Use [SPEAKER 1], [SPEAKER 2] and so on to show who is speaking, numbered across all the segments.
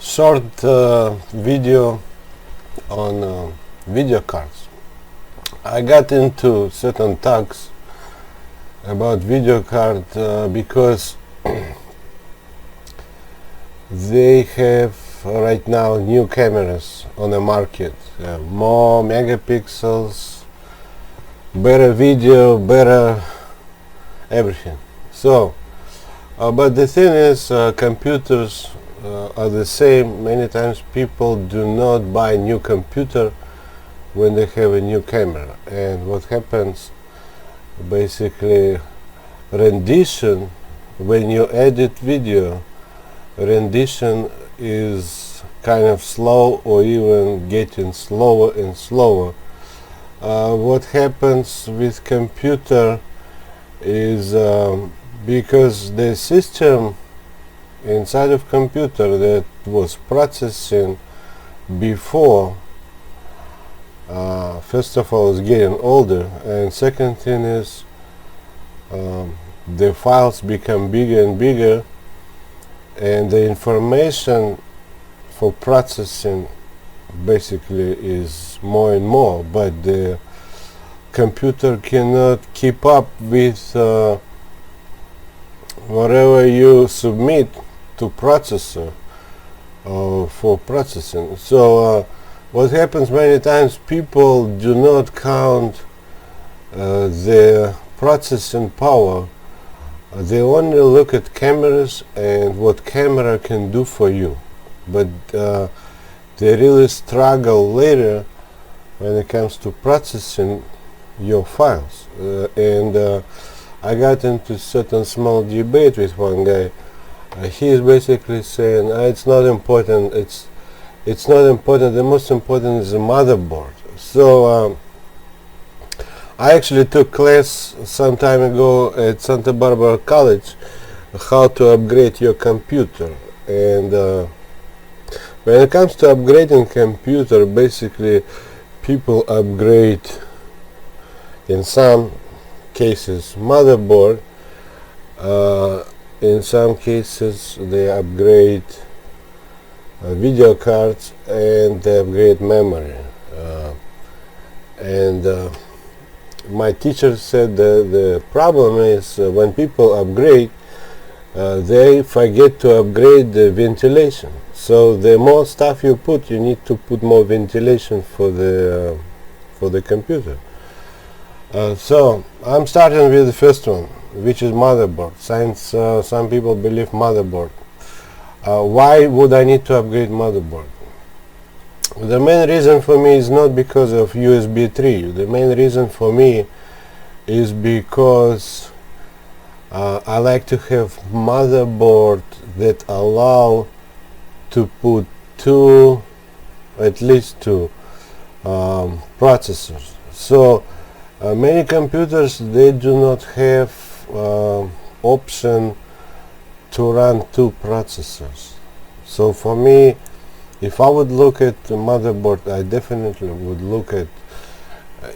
[SPEAKER 1] short video on video cards. I got into certain talks about video card because they have right now new cameras on the market, more megapixels, better video, better everything. So but the thing is, computers are the same. Many times people do not buy new computer when they have a new camera, and what happens basically, rendition, when you edit video, rendition is kind of slow or even getting slower and slower. What happens with computer is because the system inside of computer that was processing before, first of all, is getting older, and second thing is the files become bigger and bigger, and the information for processing basically is more and more, but the computer cannot keep up with whatever you submit to processor for processing. So what happens many times, people do not count the processing power. They only look at cameras and what camera can do for you, but they really struggle later when it comes to processing your files. And I got into certain small debate with one guy. He is basically saying it's not important. It's not important. The most important is the motherboard. So I actually took class some time ago at Santa Barbara College how to upgrade your computer. And when it comes to upgrading computer, basically people upgrade in some cases motherboard, in some cases they upgrade video cards, and they upgrade memory. And my teacher said the problem is when people upgrade, they forget to upgrade the ventilation. So the more stuff you put, you need to put more ventilation for the computer. So I'm starting with the first one, which is motherboard. Since some people believe motherboard, why would I need to upgrade motherboard? The main reason for me is not because of USB 3. The main reason for me is because I like to have motherboard that allow to put at least two processors. So many computers, they do not have option to run two processors. So for me, if I would look at the motherboard, I definitely would look at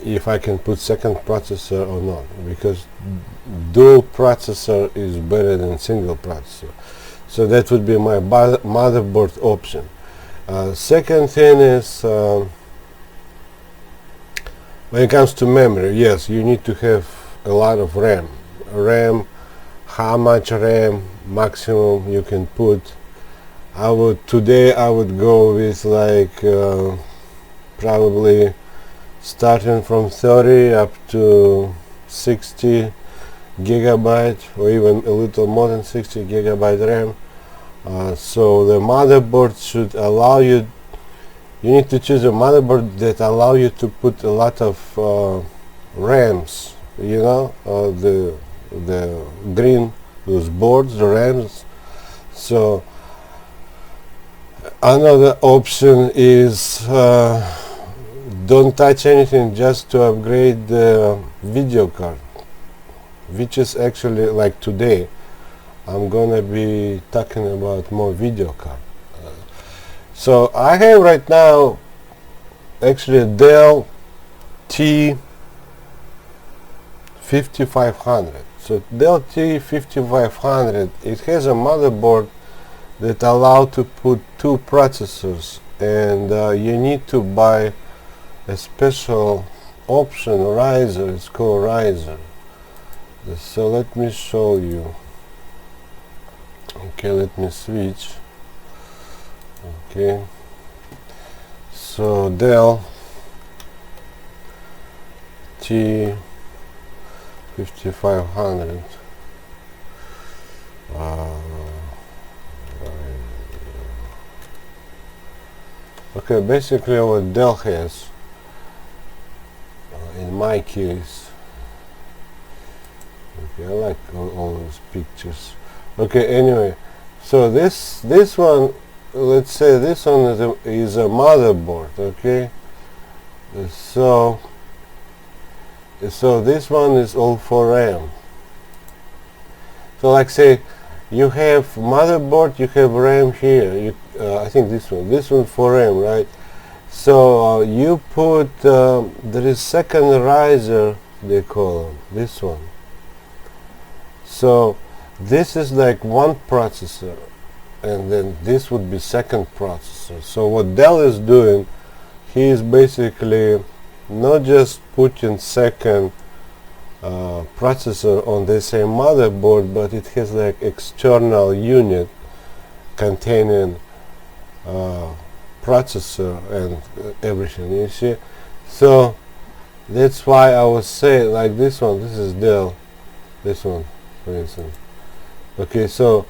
[SPEAKER 1] if I can put second processor or not, because dual processor is better than single processor. So that would be my motherboard option. Second thing is, when it comes to memory, yes, you need to have a lot of RAM. How much RAM maximum you can put? Today I would go with like probably starting from 30 up to 60 gigabyte, or even a little more than 60 gigabyte RAM. So the motherboard should allow you. You need to choose a motherboard that allow you to put a lot of RAMs. You know, the green, those boards, the RAMs. So another option is don't touch anything, just to upgrade the video card, which is actually, like today, I'm gonna be talking about more video card. So I have right now actually a Dell T5500. So Dell T5500, it has a motherboard that allow to put two processors, and you need to buy a special option riser. It's called riser. So let me show you. Okay, let me switch. Okay, so Dell T5500. Okay, basically what Dell has, in my case, okay, I like all those pictures. Okay, anyway, so this one, let's say this one is a motherboard. Okay, so this one is all for RAM. So like say you have motherboard, you have RAM here. I think this one for RAM, right? So you put there is second riser, they call them, this one. So this is like one processor, and then this would be second processor. So what Dell is doing, he is basically not just putting second processor on the same motherboard, but it has like external unit containing processor and everything, you see. So that's why I was saying, like this one, this is Dell, this one for instance. Okay, so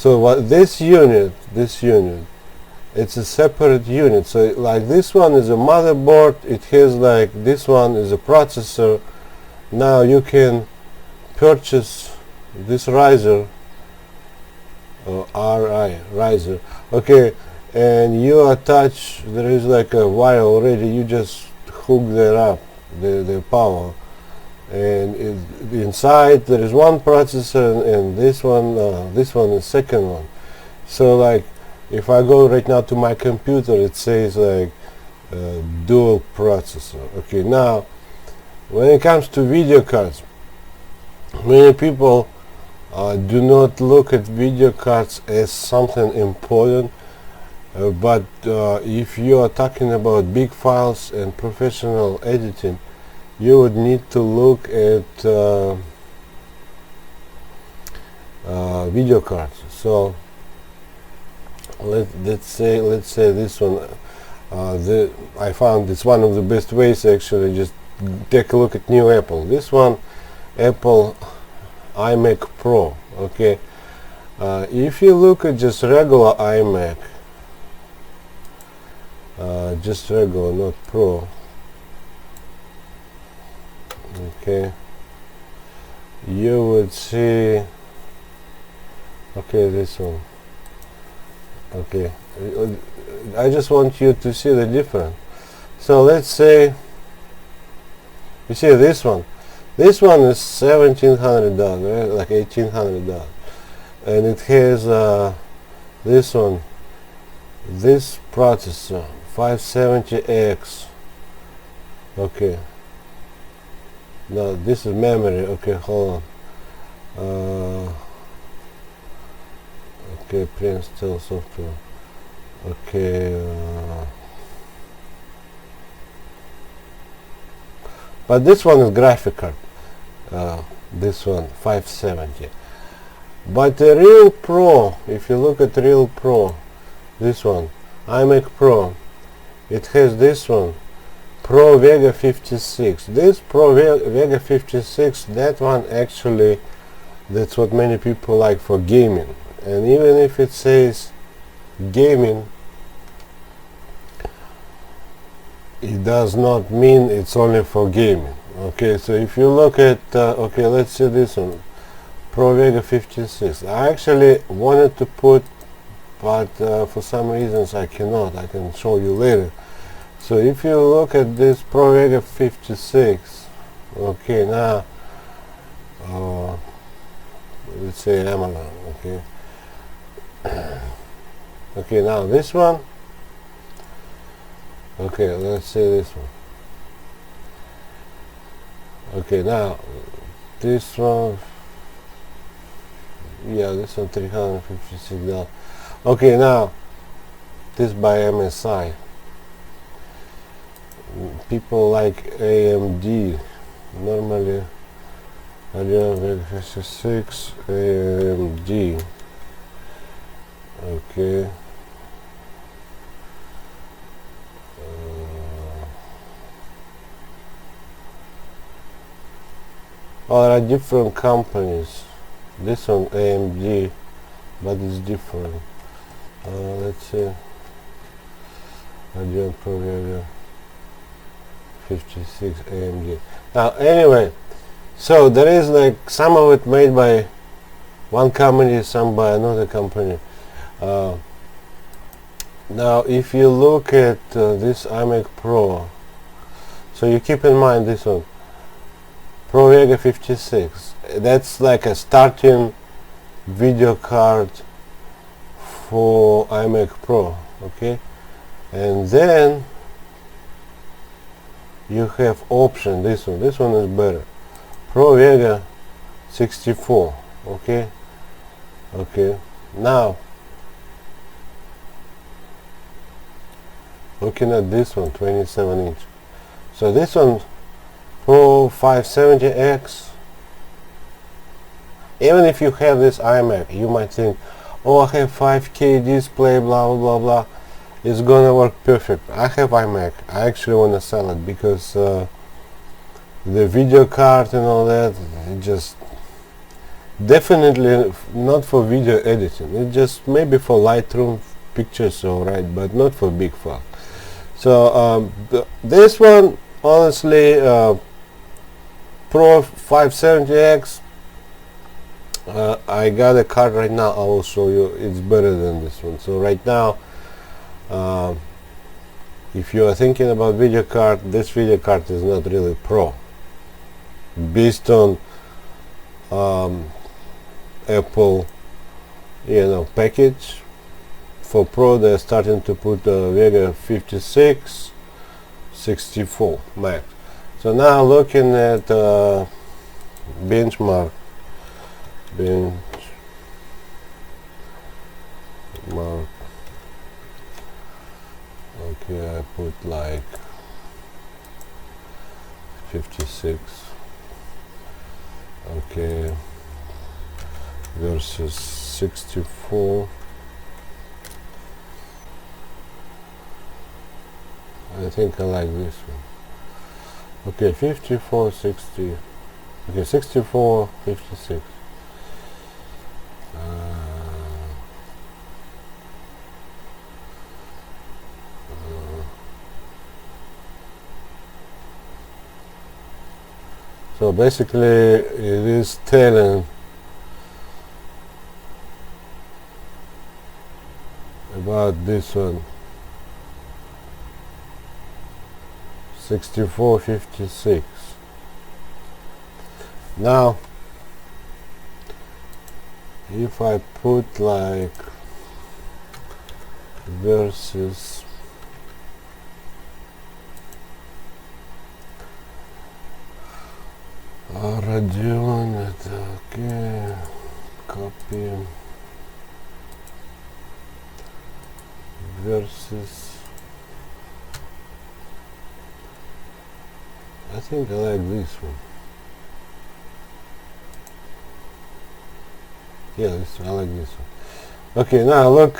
[SPEAKER 1] what this unit, it's a separate unit. So like this one is a motherboard, it has like this one is a processor. Now you can purchase this riser, riser, okay, and you attach, there is like a wire already, you just hook that up, the power, and inside there is one processor, and this one is second one. So like if I go right now to my computer, it says like dual processor. Okay, now when it comes to video cards, many people do not look at video cards as something important, but if you are talking about big files and professional editing, you would need to look at video cards. So let's say this one, I found it's one of the best ways actually. Just take a look at new Apple. This one, Apple iMac Pro. Okay, if you look at just regular iMac, just regular, not Pro. Okay, you would see, okay, this one. Okay, I just want you to see the difference. So let's say you see this one is $1,700, right? Like $1,800, and it has this one, this processor 570X. Okay, now this is memory. Okay, hold on. Okay, pre-install software. Okay, but this one is graphic card. This one 570. But the real Pro, if you look at real Pro, this one, iMac Pro, it has this one, Pro Vega 56. This Pro Vega 56, that one actually, that's what many people like for gaming. And even if it says gaming, it does not mean it's only for gaming. Okay, so if you look at okay, let's see this one, Pro Vega 56. I actually wanted to put, but for some reasons I cannot. I can show you later. So if you look at this Pro Vega 56, okay, now let's say Amazon. Okay, okay, now this one. Okay, let's say this one. Okay, now this one, yeah, this one $356. Okay, now this by MSI. People like AMD normally. Radeon 56 AMD. Okay. There are different companies. This one AMD, but it's different. Let's see. Radeon Pro 56 AMD. Now, anyway, so there is like some of it made by one company, some by another company. Now, if you look at this iMac Pro, so you keep in mind this one, Pro Vega 56. That's like a starting video card for iMac Pro, okay? And then you have option, this one is better, Pro Vega 64, okay? Okay, now looking at this one, 27 inch. So this one, Pro 570X, even if you have this iMac, you might think, oh, I have 5K display, blah blah blah, it's gonna work perfect. I have iMac, I actually want to sell it because the video card and all that, it just definitely not for video editing. It just maybe for Lightroom pictures, alright, but not for big file. So this one, honestly, Pro 570X, I got a card right now. I will show you. It's better than this one. So right now, if you are thinking about video card, this video card is not really Pro. Based on Apple, package for Pro, they're starting to put Vega 56, 64 Max. So now looking at benchmark. Okay, I put like 56. Okay, versus 64. I think I like this one. Okay, 54, 60. Okay, 64, 56. So basically it is telling about this one, 64, 56. Now if I put like versus Radeon, okay, copy versus, I think I like this one. Yeah, I like this one. Okay, now look,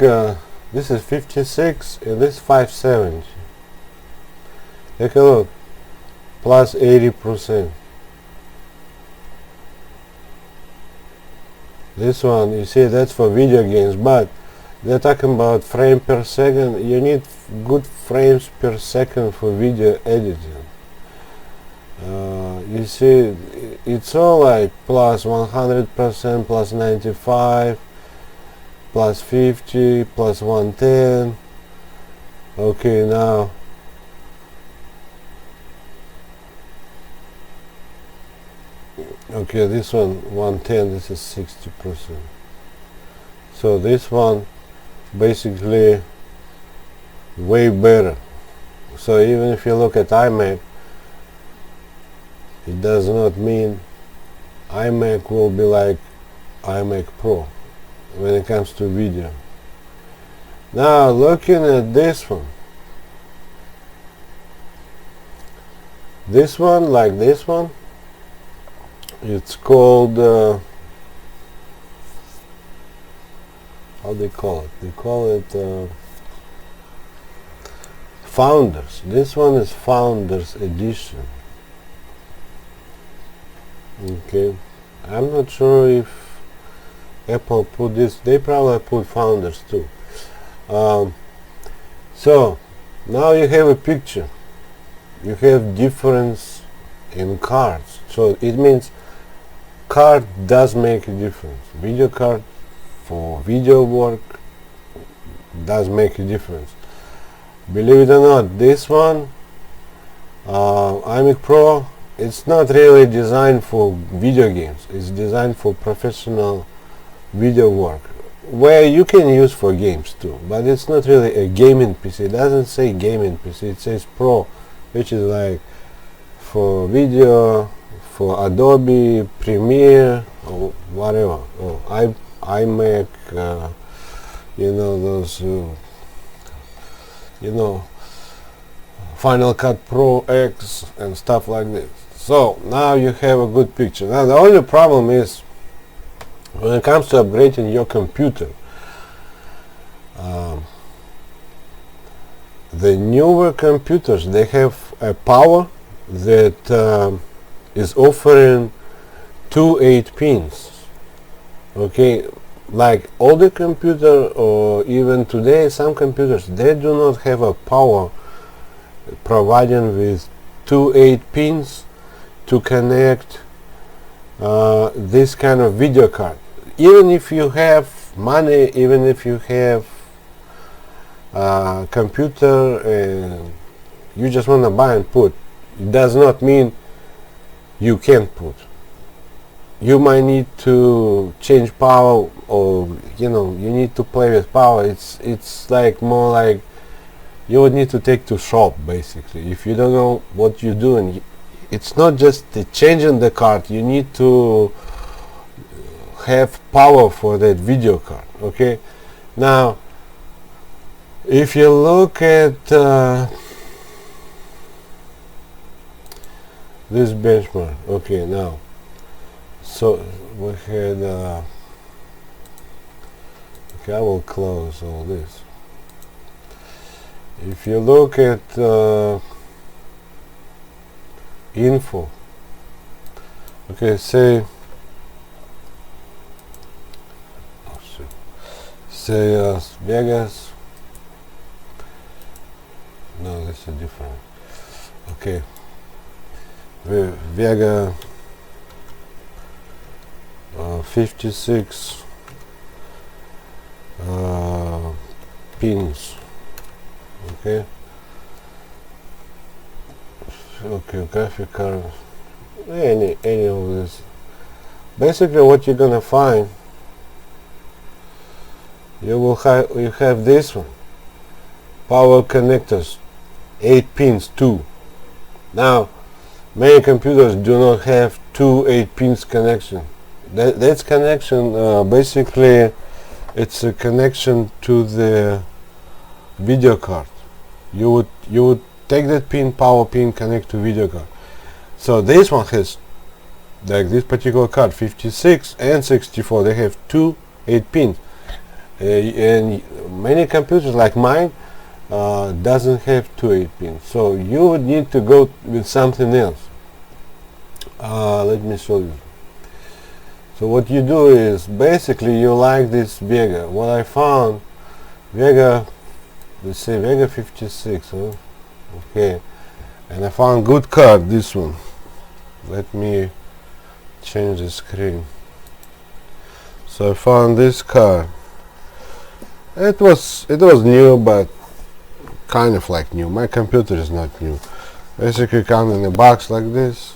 [SPEAKER 1] this is 56 and this 570. Take a look, plus 80%. This one, you see, that's for video games, but they're talking about frame per second. You need good frames per second for video editing. You see, it's all like plus 100%, plus 95, plus 50, plus 110. Okay, now okay, this one 110, this is 60%. So this one basically way better. So even if you look at iMac, it does not mean iMac will be like iMac Pro when it comes to video. Now looking at this one, like this one, it's called how they call it? They call it Founders. This one is Founders Edition. Okay, I'm not sure if Apple put this. They probably put Founders too. So now you have a picture. You have difference in cards. So it means card does make a difference. Video card for video work does make a difference. Believe it or not, this one, iMac Pro, it's not really designed for video games. It's designed for professional video work, where you can use for games too. But it's not really a gaming PC. It doesn't say gaming PC. It says Pro, which is like for video, for Adobe Premiere or whatever. Or iMac, you know, those, you know, Final Cut Pro X and stuff like this. So now you have a good picture. Now the only problem is when it comes to upgrading your computer, the newer computers, they have a power that is offering 2 8 pins. Okay, like older computer or even today some computers, they do not have a power providing with 2 8 pins to connect this kind of video card. Even if you have money, even if you have a computer and you just want to buy and put, it does not mean you can't put. You might need to change power, or you know, you need to play with power. It's like more like you would need to take to shop basically. If you don't know what you're doing, it's not just the changing the card. You need to have power for that video card. Okay, now if you look at this benchmark, okay, now so we had okay, I will close all this. If you look at info, okay, say Las Vegas, no, this is different. Okay, Vega 56 pins. Okay, graphic card, any of this. Basically what you're gonna find, you have this one, power connectors, 8 pins too. Now many computers do not have 2 8 pins connection. That's connection, basically it's a connection to the video card. You would take that pin, power pin, connect to video card. So this one has, like this particular card, 56 and 64, they have 2 8 pins. And many computers like mine doesn't have 2 8 pins. So you would need to go with something else. Let me show you. So what you do is basically you like this Vega. What I found, Vega, let's say Vega 56, huh? Okay, and I found good card, this one. Let me change the screen. So I found this card. It was new, but kind of like new. My computer is not new. Basically comes in a box like this.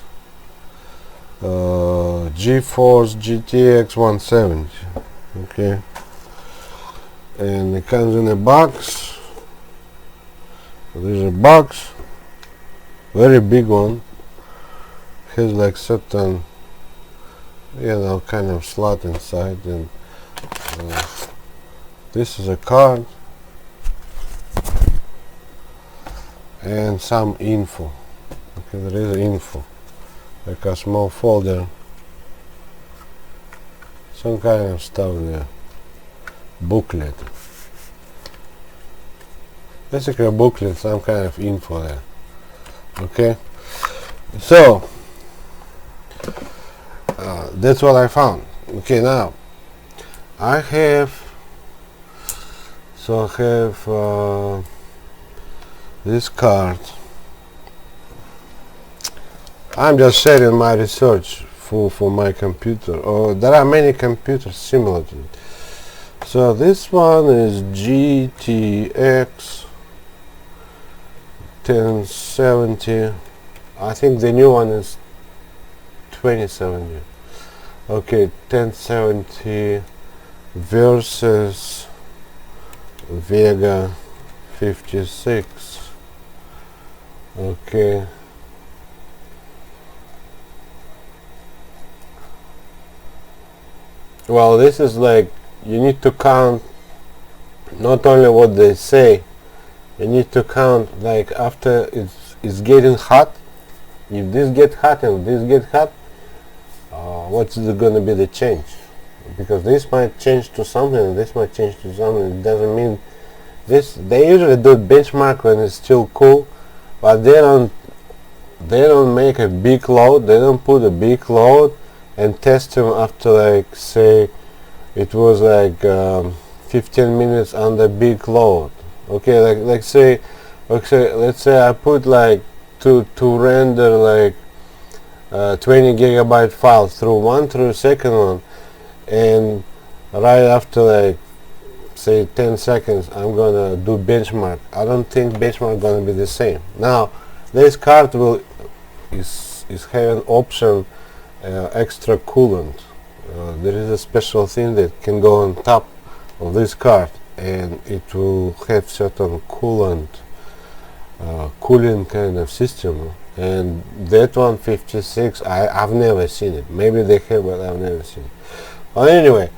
[SPEAKER 1] GeForce GTX 170. Okay, and it comes in a box. So there's a box, very big one. Has like certain, you know, kind of slot inside, and this is a card. and some info. Okay, there is info, like a small folder, some kind of stuff there, booklet, basically a booklet, some kind of info there. Okay, so that's what I found. Okay, now I have this card. I'm just sharing my research for my computer. There are many computers similar to it. So this one is GTX 1070. I think the new one is 2070. Okay, 1070 versus Vega 56. Okay. Well, this is like, you need to count not only what they say, you need to count like after it's getting hot. If this get hot and this get hot, what's going to be the change? Because this might change to something and this might change to something. It doesn't mean this. They usually do benchmark when it's still cool, but they don't make a big load. They don't put a big load and test them after, like, say it was like 15 minutes under big load. Okay, let's say I put like to render like 20 gigabyte file through second one, and right after like say 10 seconds I'm gonna do benchmark. I don't think benchmark gonna be the same. Now this card is having option extra coolant. There is a special thing that can go on top of this card, and it will have certain cooling kind of system. And that one 56, I've never seen it. Maybe they have, but I've never seen it. Well, anyway,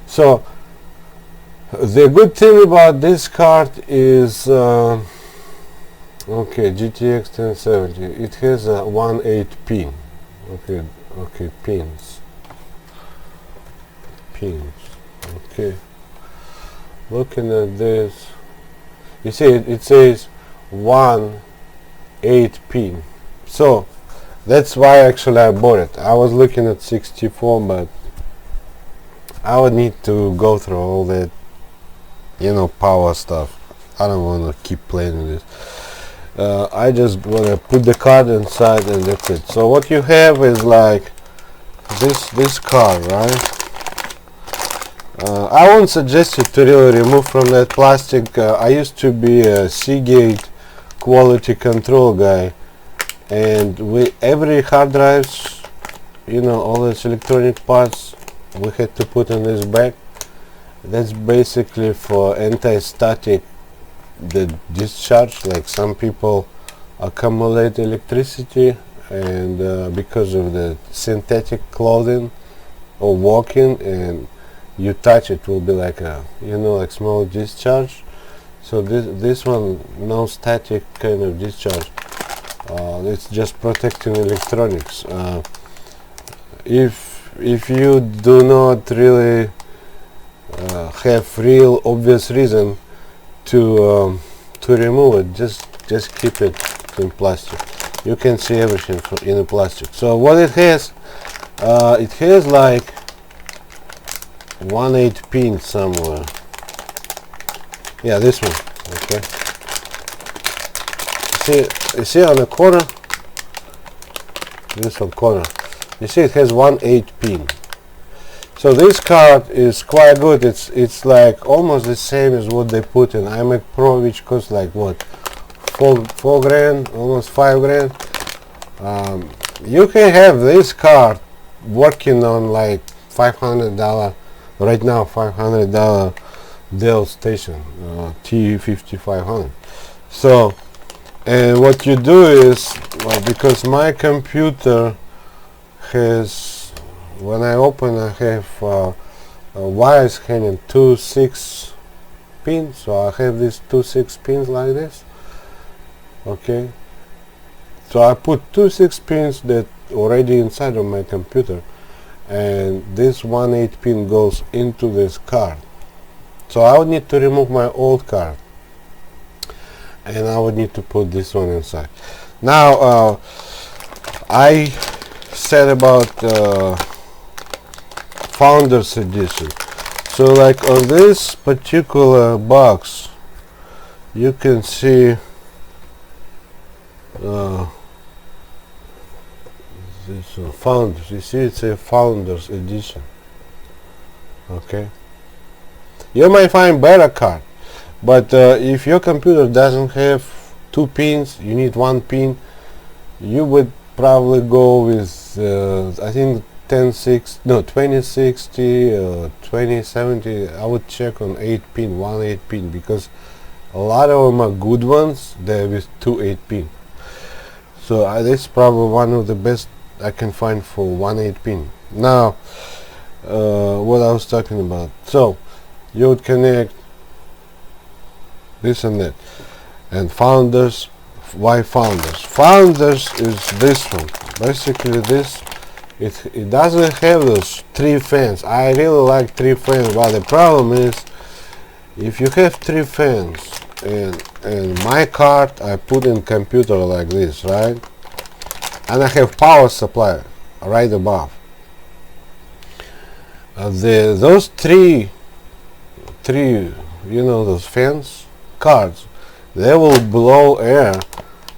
[SPEAKER 1] so the good thing about this card is okay, GTX 1070. It has a 1.8 pin. Okay, pins. Okay. Looking at this, you see it says 1.8 pin. So that's why actually I bought it. I was looking at 64, but I would need to go through all that, power stuff. I don't want to keep playing with this. I just want to put the card inside and that's it. So what you have is like this card, right? I won't suggest you to really remove from that plastic. I used to be a Seagate quality control guy, and with every hard drives, all these electronic parts we had to put in this bag. That's basically for anti-static the discharge. Like some people accumulate electricity, and because of the synthetic clothing or walking, and you touch it will be like a like small discharge. So this one, no static kind of discharge. It's just protecting electronics. If you do not really have real obvious reason to remove it, just keep it in plastic. You can see everything in the plastic. So what it has like 1.8 pin somewhere. Yeah, this one. Okay. You see on the corner. This one corner. You see it has 1.8 pin. So this card is quite good. It's like almost the same as what they put in iMac Pro, which costs like what, four grand, almost 5 grand. You can have this card working on like $500 right now, $500 Dell station, T5500. So, and what you do is, well, because my computer has, when I open, I have wires hanging 2 6 pins. So I have these 2 6 pins like this. Okay, so I put two 6 pins that already inside of my computer, and this 1/8 pin goes into this card. So I would need to remove my old card, and I would need to put this one inside. Now I said about Founders Edition. So like on this particular box, you can see this one, Founders. You see, it's a Founders Edition. Okay, you might find better card, but if your computer doesn't have 2 pins, you need 1 pin, you would probably go with I think 2060 or 2070. I would check on 8 pin, 1/8 pin, because a lot of them are good ones. They're with 2 8 pin. So this is probably one of the best I can find for 1/8 pin. Now what I was talking about. So you would connect this and that. And Founders, why Founders? Founders is this one. Basically this, it doesn't have those 3 fans. I really like 3 fans, but the problem is if you have 3 fans, and my card I put in computer like this, right? And I have power supply right above. Those three, you know, those fans, cards, they will blow air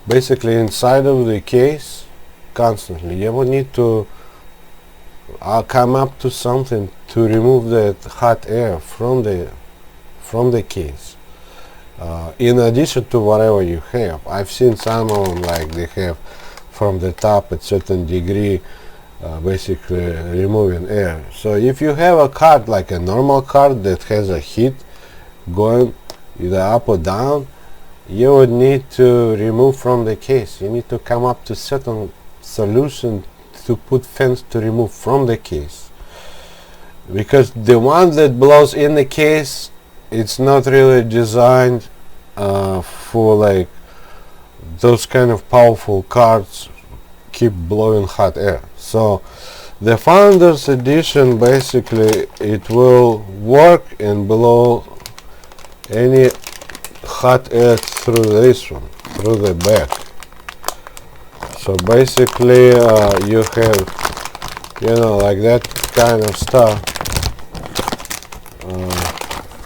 [SPEAKER 1] basically inside of the case constantly. You will need to come up to something to remove that hot air from the case. In addition to whatever you have, I've seen some of them like they have from the top at certain degree, basically removing air. So if you have a card like a normal card that has a heat going either up or down, you would need to remove from the case. You need to come up to certain solution to put fans to remove from the case, because the one that blows in the case, it's not really designed for like those kind of powerful cards keep blowing hot air. So the Founders Edition, basically it will work and blow any hot air through this one, through the back. So basically you have, you know, like that kind of stuff.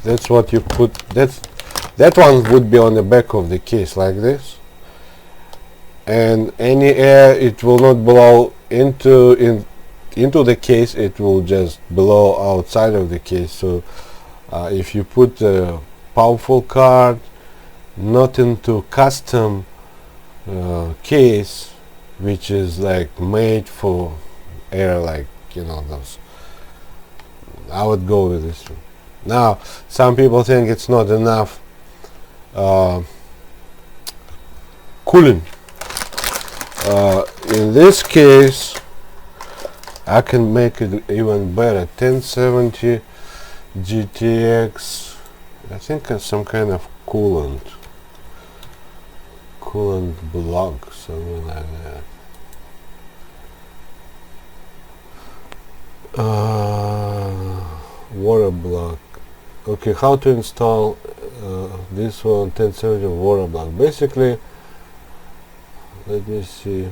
[SPEAKER 1] That's what you put. That one would be on the back of the case like this, and any air, it will not blow into the case. It will just blow outside of the case. So if you put a powerful card not into custom case, which is like made for air, like, you know, those, I would go with this one. Now some people think it's not enough cooling. In this case I can make it even better. 1070 GTX, I think it's some kind of coolant block, something like that. Water block. Okay, how to install this one, 1070 water block. Basically, let me see.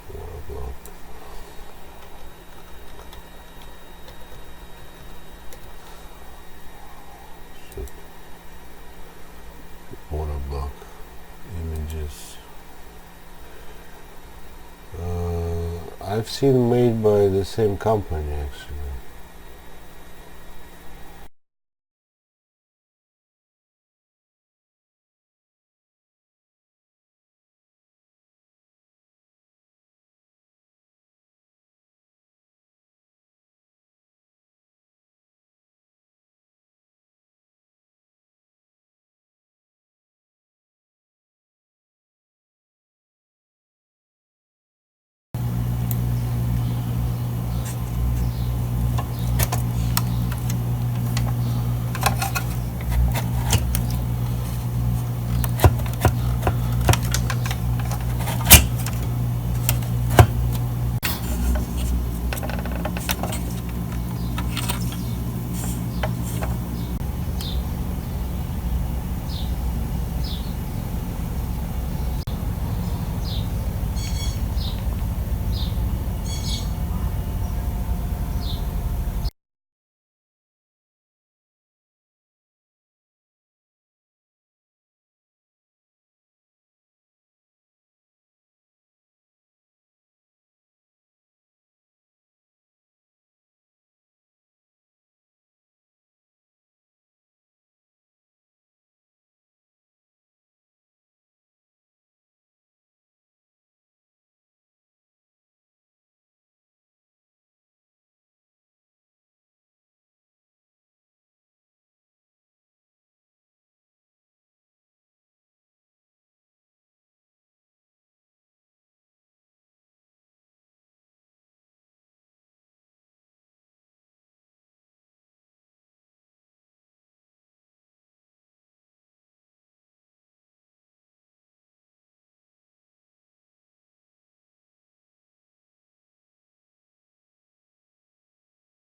[SPEAKER 1] Water block. Shit. Water block images. I've seen made by the same company actually.